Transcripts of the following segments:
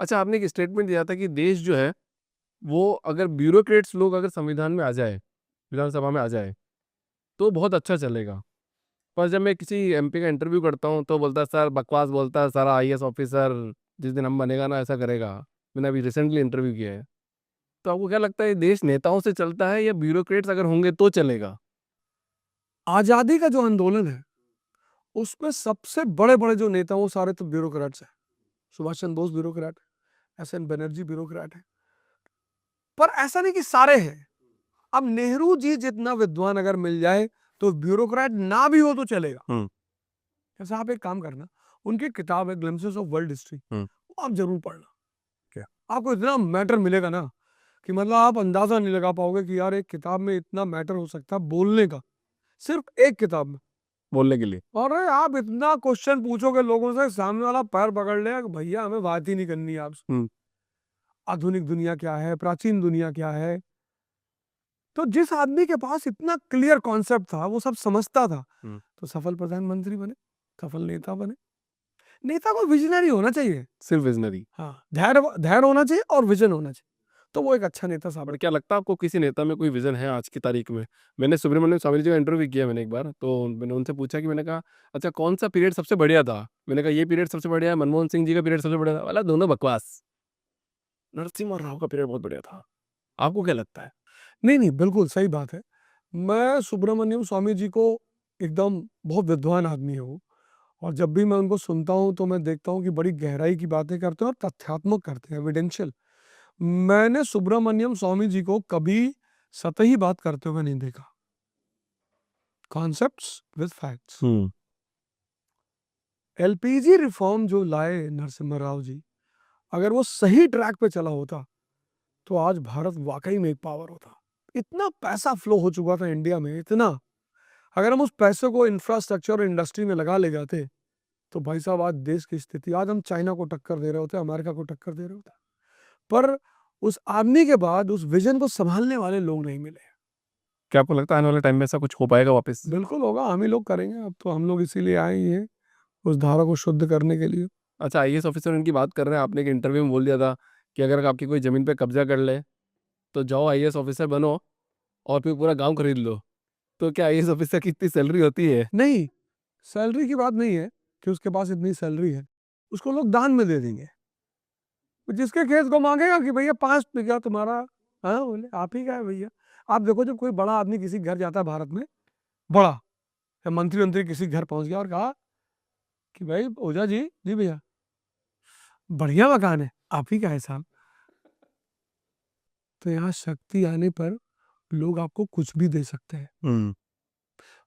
अच्छा, आपने एक स्टेटमेंट दिया था कि देश जो है, वो अगर ब्यूरोक्रेट्स लोग अगर संविधान में आ जाए, विधानसभा में आ जाए, तो बहुत अच्छा चलेगा। पर जब मैं किसी एमपी का इंटरव्यू करता हूँ, तो बोलता है सर बकवास बोलता है, सारा आईएएस ऑफिसर जिस दिन हम बनेगा ना ऐसा करेगा। मैंने अभी रिसेंटली इंटरव्यू किया है। तो आपको क्या लगता है ये देश नेताओं से चलता है या ब्यूरोक्रेट्स अगर होंगे तो चलेगा? आजादी का जो आंदोलन है उसमें सबसे बड़े बड़े जो नेता वो सारे तो ब्यूरोक्रेट्स हैं। सुभाष चंद्र बोस ब्यूरोक्रेट है, एस एन बनर्जी ब्यूरोक्रेट है। पर ऐसा नहीं कि सारे हैं। अब नेहरू जी जितना विद्वान अगर मिल जाए तो ब्यूरोक्रेट ना भी हो तो चलेगा। जैसे आप एक काम करना, उनकी किताब है ग्लिम्पसेस ऑफ वर्ल्ड हिस्ट्री, वो आप जरूर पढ़ना। क्या? आपको इतना मैटर मिलेगा ना कि मतलब आप अंदाजा नहीं लगा पाओगे कि यार एक किताब में इतना मैटर हो सकता है बोलने का, सिर्फ एक किताब में। बोलने के लिए? और आप इतना क्वेश्चन पूछोगे लोगों से, सामने वाला पैर पकड़ लेगा कि भैया हमें बात ही नहीं करनी है आपसे। हम्म। आधुनिक दुनिया क्या है, प्राचीन दुनिया क्या है। तो जिस आदमी के पास इतना क्लियर कॉन्सेप्ट था, वो सब समझता था, तो सफल प्रधानमंत्री बने, सफल नेता बने। नेता को विजनरी होना चाहिए। सिर्फ विजनरी? हाँ, धैर्य धैर्य होना चाहिए और विजन होना चाहिए, तो वो एक अच्छा नेता पर साबित। क्या लगता है आपको किसी नेता में कोई विजन है आज की तारीख में? मैंने सुब्रमण्यम स्वामी जी का इंटरव्यू किया मैंने एक बार, तो मैंने उनसे पूछा कि मैंने कहा अच्छा कौन सा पीरियड सबसे बढ़िया था? मैंने कहा ये पीरियड सबसे बढ़िया है, मनमोहन सिंह जी का पीरियड सबसे बढ़िया था। बोला दोनों बकवास। नरसिम्हा राव का पीरियड बहुत बढ़िया था। आपको क्या लगता है? नहीं नहीं, बिल्कुल सही बात है। मैं सुब्रमण्यम स्वामी जी को एकदम बहुत विद्वान आदमी है वो, और जब भी मैं उनको सुनता हूँ तो मैं देखता हूँ कि बड़ी गहराई की बातें करते हैं और तथ्यात्मक करते हैं, एविडेंशियल। मैंने सुब्रमण्यम स्वामी जी को कभी सतही बात करते हुए नहीं देखा। Concepts with facts. LPG reform जो लाए नरसिम्हा राव जी, अगर वो सही ट्रैक पे चला होता तो आज भारत वाकई में एक पावर होता। इतना पैसा फ्लो हो चुका था इंडिया में, इतना। अगर हम उस पैसे को इंफ्रास्ट्रक्चर और इंडस्ट्री में लगा ले जाते तो भाई साहब आज देश की स्थिति, आज हम चाइना को टक्कर दे रहे होते, अमेरिका को टक्कर दे रहे होते। पर उस आदमी के बाद उस विजन को संभालने वाले लोग नहीं मिले। क्या आपको लगता है आने वाले टाइम में ऐसा कुछ हो पाएगा वापस? बिल्कुल होगा, हम ही लोग करेंगे। अब तो हम लोग इसीलिए आए ही हैं, उस धारा को शुद्ध करने के लिए। अच्छा, आईएएस ऑफिसर इनकी बात कर रहे हैं, आपने एक इंटरव्यू में बोल दिया था कि अगर आपकी कोई ज़मीन पे कब्जा कर ले, तो जाओ आईएएस ऑफिसर बनो और फिर पूरा गाँव खरीद लो। तो क्या आईएएस ऑफिसर की इतनी सैलरी होती है? नहीं, सैलरी की बात नहीं है कि उसके पास इतनी सैलरी है, उसको लोग दान में दे देंगे। जिसके खेत को मांगेगा कि भैया 5 बीघा तुम्हारा, हाँ बोले आप ही का है भैया। आप देखो जब कोई बड़ा आदमी किसी घर जाता है भारत में, बड़ा या मंत्री मंत्री किसी घर पहुंच गया और कहा कि भाई ओझा जी, जी भैया बढ़िया मकान है, आप ही का है साहब। तो यहाँ शक्ति आने पर लोग आपको कुछ भी दे सकते हैं।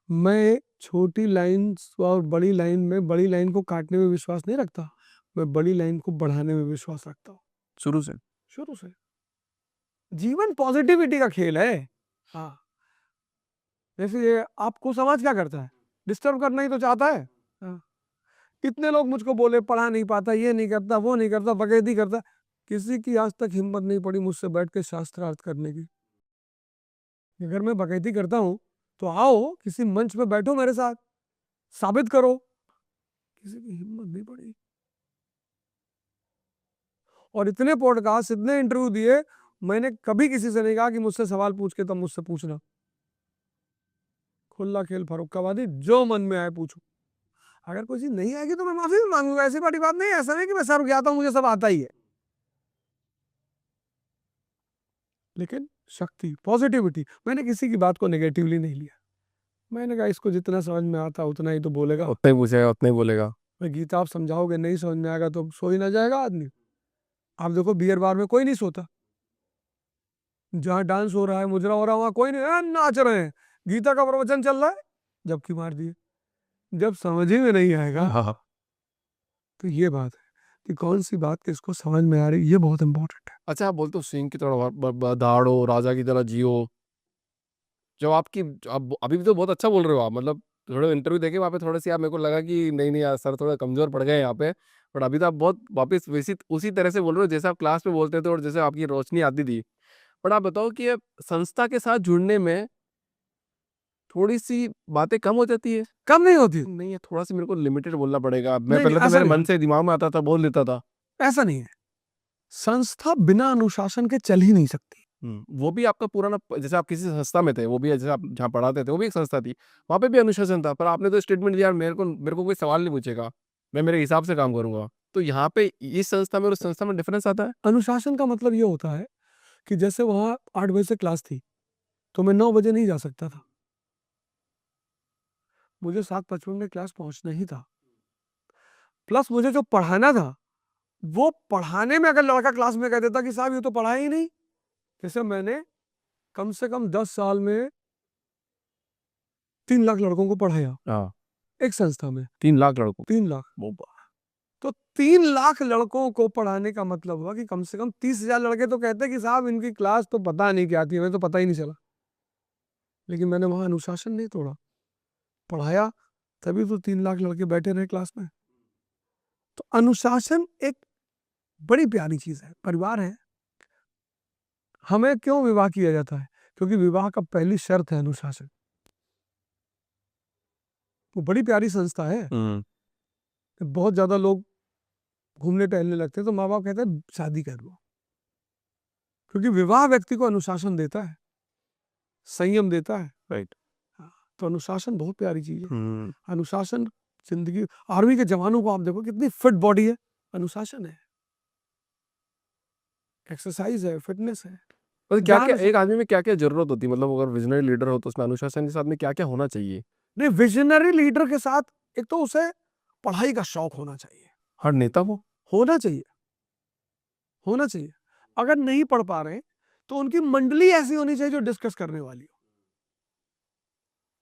मैं छोटी लाइन और बड़ी लाइन में, बड़ी लाइन को काटने में विश्वास नहीं रखता, मैं बड़ी लाइन को बढ़ाने में विश्वास रखता हूँ। शुरू से? शुरू से जीवन पॉजिटिविटी का खेल है। हाँ, जैसे ये आपको समाज क्या करता है, डिस्टर्ब करना ही तो चाहता है। हाँ। कितने लोग मुझको बोले पढ़ा नहीं पाता, ये नहीं करता, वो नहीं करता, बकैती करता। किसी की आज तक हिम्मत नहीं पड़ी मुझसे बैठ के शास्त्रार्थ करने की। अगर मैं बकैती करता हूँ तो आओ किसी मंच पे बैठो मेरे साथ, साबित करो। किसी की हिम्मत नहीं पड़ी। और इतने पॉडकास्ट, इतने इंटरव्यू दिए, मैंने कभी किसी से नहीं कहा कि मुझसे सवाल पूछ के तब मुझसे पूछना। खुला खेल फरुखाबादी, जो मन में आए पूछो। अगर कोई चीज नहीं आएगी तो मैं माफी भी मांगूंगा, ऐसी बड़ी बात नहीं है। ऐसा नहीं कि मैं सर्व ज्ञाता हूं, मुझे सब आता ही है। लेकिन शक्ति, पॉजिटिविटी, मैंने किसी की बात को नेगेटिवली नहीं लिया। मैंने कहा इसको जितना समझ में आता उतना ही तो बोलेगा। उतना ही पूछेगा, उतना ही बोलेगा। भाई गीता आप समझाओगे, नहीं समझ में आएगा तो सो ही ना जाएगा आदमी। आप देखो बियर बार में कोई नहीं सोता, जहाँ डांस हो रहा है, मुजरा हो रहा है, वहां कोई नहीं, नाच रहे हैं, गीता का प्रवचन चल रहा है, जबकि मार दिए। जब समझ ही में नहीं आएगा हाँ। तो ये बात है कि कौन सी बात किसको समझ में आ रही, ये बहुत इंपॉर्टेंट है। अच्छा, आप बोलते हो सिंह की तरह दहाड़ो, राजा की तरह जियो। जब आपकी, आप अभी भी तो बहुत अच्छा बोल रहे हो आप, मतलब थोड़े इंटरव्यू देखे वहाँ पे थोड़े से आप, मेरे को लगा कि नहीं नहीं यार सर थोड़ा कमजोर पड़ गए यहाँ पे। बट अभी तो आप बहुत वापस वैसी उसी तरह से बोल रहे हो जैसे आप क्लास में बोलते थे और जैसे आपकी रोशनी आती थी। बट आप बताओ कि ये संस्था के साथ जुड़ने में थोड़ी सी बातें कम हो जाती है? कम नहीं होती। नहीं है, थोड़ा सा मेरे को लिमिटेड बोलना पड़ेगा। मैं नहीं नहीं, पहले तो ऐसा मेरे नहीं मन है, से दिमाग में आता था, बोल लेता था। ऐसा नहीं है। संस्था बिना अनुशासन के चल ही नहीं सकती। वो भी आपका पूरा ना, जैसे आप किसी संस्था में थे, वो भी जैसे आप जहाँ पढ़ाते थे वो भी एक संस्था थी, वहाँ पे भी अनुशासन था, पर आपने तो स्टेटमेंट दिया मेरे को कोई सवाल नहीं पूछेगा, मैं मेरे हिसाब से काम करूंगा। तो यहाँ पे इस संस्था में और उस संस्था में डिफरेंस आता है। अनुशासन का मतलब ये होता है कि जैसे वहां 8 बजे से क्लास थी तो मैं 9 बजे नहीं जा सकता था, मुझे 7:55 में क्लास पहुंचना ही था। प्लस मुझे जो पढ़ाना था वो पढ़ाने में, अगर लड़का क्लास में कह देता कि साहब ये तो पढ़ा ही नहीं, जैसे मैंने कम से कम 10 साल में 3 लाख लड़कों को पढ़ाया हाँ, एक संस्था में। 3 लाख लड़कों 3 लाख, वो बा- तो 3 लाख लड़कों को पढ़ाने का मतलब हुआ कि कम से कम 30,000 लड़के तो कहते कि साहब इनकी क्लास तो पता नहीं क्या थी, हमें तो पता ही नहीं चला। लेकिन मैंने वहां अनुशासन नहीं तोड़ा, पढ़ाया, तभी तो 3 लाख लड़के बैठे रहे क्लास में। तो अनुशासन एक बड़ी प्यारी चीज है, परिवार है। हमें क्यों विवाह किया जाता है? क्योंकि विवाह का पहली शर्त है अनुशासन। वो बड़ी प्यारी संस्था है। बहुत ज्यादा लोग घूमने टहलने लगते हैं तो माँ बाप कहते हैं शादी कर लो, क्योंकि विवाह व्यक्ति को अनुशासन देता है, संयम देता है। राइट। हाँ, तो अनुशासन बहुत प्यारी चीज है। अनुशासन जिंदगी, आर्मी के जवानों को आप देखो कितनी फिट बॉडी है, अनुशासन है, एक्सरसाइज है, फिटनेस है। पर क्या ध्यान क्या से- एक आदमी में क्या क्या जरूरत होती है, मतलब अगर विजनरी लीडर हो तो उसमें अनुशासन के साथ में क्या क्या होना चाहिए। नहीं, विजनरी लीडर के साथ एक तो उसे पढ़ाई का शौक होना चाहिए, हर नेता को होना चाहिए, होना चाहिए। अगर नहीं पढ़ पा रहे तो उनकी मंडली ऐसी होनी चाहिए जो डिस्कस करने वाली हो।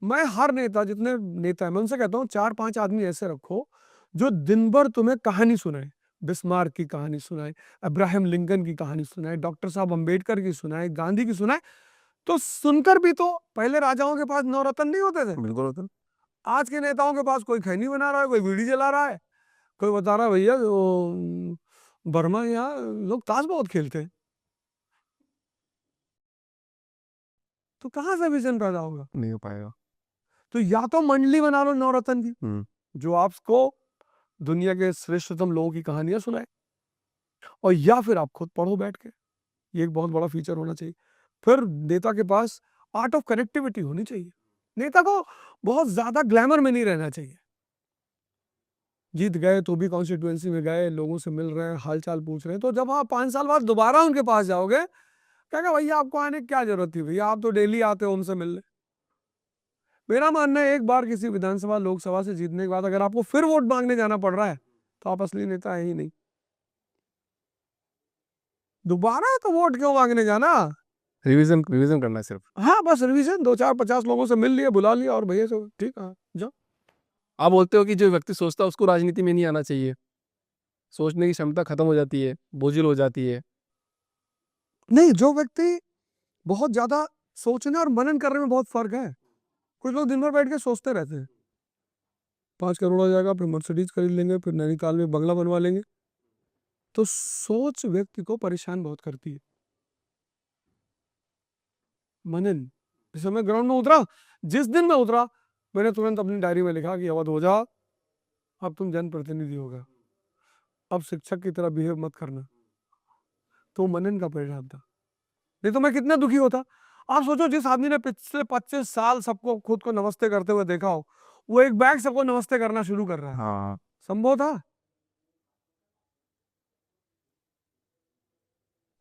मैं हर नेता, जितने नेता है, मैं उनसे कहता हूँ 4-5 आदमी ऐसे रखो जो दिन भर तुम्हें कहानी सुनाए, बिस्मार्क की कहानी सुनाए, अब्राहम लिंकन की कहानी सुनाए, डॉक्टर साहब अंबेडकर की सुनाए, गांधी की सुनाए। तो सुनकर भी, तो पहले राजाओं के पास नवरत्न नहीं होते थे, बिल्कुल होता है। आज के नेताओं के पास कोई खैनी बना रहा है, कोई बीड़ी जला रहा है, कोई बता रहा है भैया बर्मा यहाँ लोग ताश बहुत खेलते हैं। तो कहाँ से विजन पैदा होगा? नहीं हो पाएगा। तो या तो मंडली बना लो नवरत्न की, जो आपको दुनिया के श्रेष्ठतम लोगों की कहानियां सुनाए, और या फिर आप खुद पढ़ो बैठ के। ये एक बहुत बड़ा फीचर होना चाहिए। फिर नेता के पास आर्ट ऑफ कनेक्टिविटी होनी चाहिए। नेता को बहुत ज्यादा ग्लैमर में नहीं रहना चाहिए। जीत गए तो भी कॉन्स्टिट्यूएंसी में गए, लोगों से मिल रहे हैं, हालचाल पूछ रहे हैं, तो जब आप 5 साल बाद दोबारा उनके पास जाओगे, कहेगा भैया आपको आने की क्या जरूरत थी, भैया आप तो डेली आते हो उनसे मिलने। मेरा मानना है एक बार किसी विधानसभा लोकसभा से जीतने के बाद अगर आपको फिर वोट मांगने जाना पड़ रहा है तो आप असली नेता है ही नहीं। दोबारा तो वोट क्यों मांगने जाना? रिवीजन रिवीजन करना है सिर्फ। हाँ, बस रिवीजन, 2-4-50 लोगों से मिल लिए, बुला लिया और भैया से ठीक है जाओ। आप बोलते हो कि जो व्यक्ति सोचता है उसको राजनीति में नहीं आना चाहिए, सोचने की क्षमता खत्म हो जाती है, बोझिल हो जाती है। नहीं, जो व्यक्ति बहुत ज्यादा सोचने और मनन करने में बहुत फर्क है। कुछ लोग दिन भर बैठ के सोचते रहते हैं, 5 करोड़ आ जाएगा, फिर मर्सिडीज खरीद लेंगे, फिर नैनीताल में बंगला बनवा लेंगे। तो सोच व्यक्ति को परेशान बहुत करती है। मनन, जैसे मैं ग्राउंड में उतरा, जिस दिन मैं उतरा, मैंने तुरंत अपनी डायरी में लिखा कि अवध हो जा, अब तुम जनप्रतिनिधि होगा, अब शिक्षक की तरह बिहेव मत करना। तो मनन का परिणाम था, नहीं तो मैं कितना दुखी होता। आप सोचो, जिस आदमी ने पिछले 25 साल सबको खुद को नमस्ते करते हुए देखा हो, वो एक बैग सबको नमस्ते करना शुरू कर रहा है। हाँ। संभव था?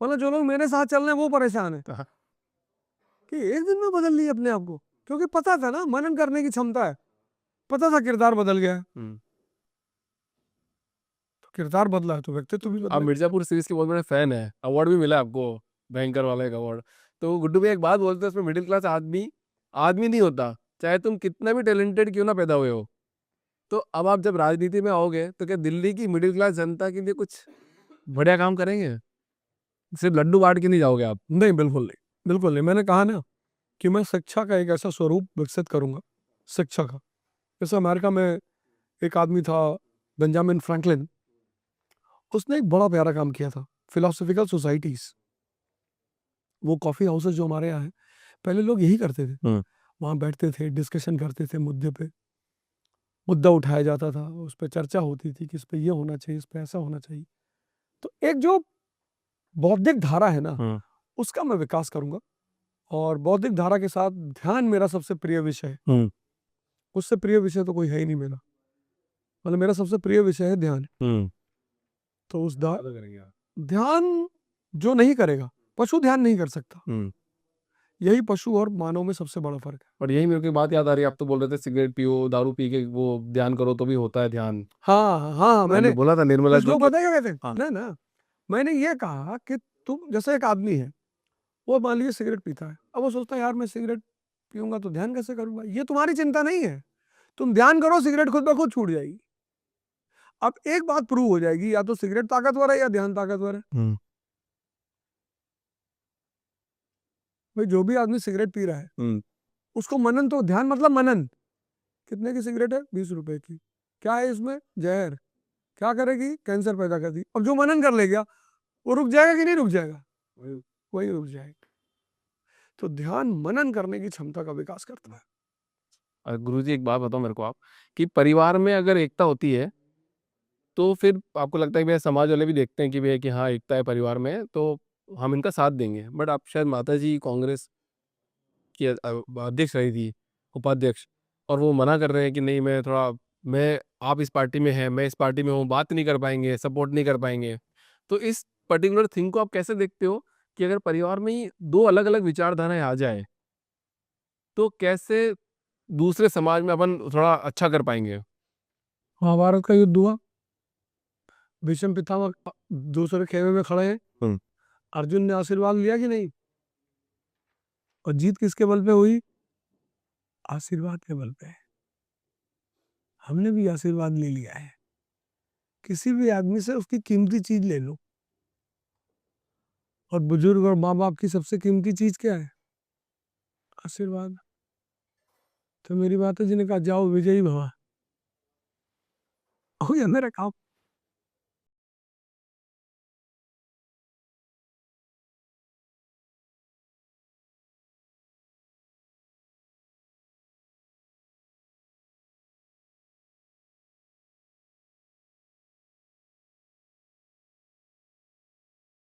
मतलब जो लोग मेरे साथ चल रहे हैं वो परेशान है हाँ। कि एक दिन में बदल लिए अपने आप को, क्योंकि पता था ना मनन करने की क्षमता है, पता था किरदार बदल गया है। तो किरदार बदला है तो व्यक्तित्व भी आप बदला। मिर्जापुर सीरीज के बहुत बड़े फैन है, अवार्ड भी मिला है आपको, भयंकर वाला एक अवार्ड। तो गुड्डू भाई एक बात बोलते हैं, उसमें मिडिल क्लास आदमी आदमी नहीं होता, चाहे तुम कितना भी टैलेंटेड क्यों ना पैदा हुए हो। तो अब आप जब राजनीति में आओगे तो क्या दिल्ली की मिडिल क्लास जनता के लिए कुछ बढ़िया काम करेंगे? सिर्फ लड्डू बांट के नहीं जाओगे आप। नहीं, बिल्कुल नहीं, बिल्कुल नहीं। मैंने कहा ना कि मैं शिक्षा का एक ऐसा स्वरूप विकसित करूंगा, शिक्षा का। जैसे अमेरिका में एक आदमी था, बेंजामिन फ्रैंकलिन, उसने एक बड़ा प्यारा काम किया था, फिलोसफिकल सोसाइटीज। वो कॉफी हाउसेस जो हमारे यहाँ हैं, पहले लोग यही करते थे, वहां बैठते थे, डिस्कशन करते थे, मुद्दे पे मुद्दा उठाया जाता था, उस पर चर्चा होती थी कि इस पे ये होना चाहिए, इस पे ऐसा होना चाहिए। तो एक जो बौद्धिक धारा है ना, हम्म, उसका मैं विकास करूंगा। और बौद्धिक धारा के साथ ध्यान मेरा सबसे प्रिय विषय है। हम्म, उससे प्रिय विषय तो कोई है ही नहीं मेरा, मतलब मेरा सबसे प्रिय विषय है ध्यान। हम्म, तो उस ध्यान जो नहीं करेगा, पशु ध्यान नहीं कर सकता। हम्म। यही पशु और मानव में सबसे बड़ा फर्क है। और यही मेरे को एक बात याद आ रही है, आप तो बोल रहे थे सिगरेट पियो, दारू पी के वो ध्यान करो तो भी होता है ध्यान। हाँ हाँ, मैंने मैंने बोला था निर्मला कुछ लोग जो, पता है क्या कहते हैं, हाँ, ना ना, मैंने ये कहा कि तुम जैसे एक आदमी है, वो मान लीजिए सिगरेट पीता है, अब वो सोचता है यार मैं सिगरेट पीऊंगा तो ध्यान कैसे करूंगा। ये तुम्हारी चिंता नहीं है, तुम ध्यान करो, सिगरेट खुद ब खुद छूट जाएगी। अब एक बात प्रूव हो जाएगी, या तो सिगरेट ताकतवर है या ध्यान ताकतवर है। हम्म, भाई जो भी आदमी सिगरेट पी रहा है, हम्म, उसको मनन, तो ध्यान मतलब मनन। कितने की सिगरेट है? 20 रुपए की। क्या है इसमें? जहर। क्या करेगी? कैंसर पैदा कर दी। अब जो मनन कर ले गया, वो रुक जाएगा कि नहीं रुक जाएगा? वही रुक जाएगा। तो ध्यान मनन करने की क्षमता का विकास करता है। गुरुजी एक बात बताओ मेरे को आप, कि परिवार में अगर एकता होती है तो फिर आपको लगता है कि भैया समाज वाले भी देखते हैं कि भैया कि हाँ एकता है परिवार में तो हम इनका साथ देंगे। बट आप शायद माता जी कांग्रेस की अध्यक्ष रही थी, उपाध्यक्ष, और वो मना कर रहे हैं कि नहीं मैं थोड़ा, मैं, आप इस पार्टी में हैं मैं इस पार्टी में हूँ, बात नहीं कर पाएंगे, सपोर्ट नहीं कर पाएंगे। तो इस पर्टिकुलर थिंग को आप कैसे देखते हो कि अगर परिवार में ही दो अलग अलग विचारधाराएं आ जाए तो कैसे दूसरे समाज में अपन थोड़ा अच्छा कर पाएंगे? महाभारत का युद्ध हुआ, भीष्म पितामह दूसरे खेमे में खड़े हैं, हम्म, अर्जुन ने आशीर्वाद लिया कि नहीं? और जीत किसके बल पे हुई? आशीर्वाद के बल पे। हमने भी आशीर्वाद ले लिया है। किसी भी आदमी से उसकी कीमती चीज ले लो, और बुजुर्ग और माँ बाप की सबसे कीमती चीज क्या है? आशीर्वाद। तो मेरी माता जी ने कहा जाओ विजयी भवा, हो गया मेरा काम।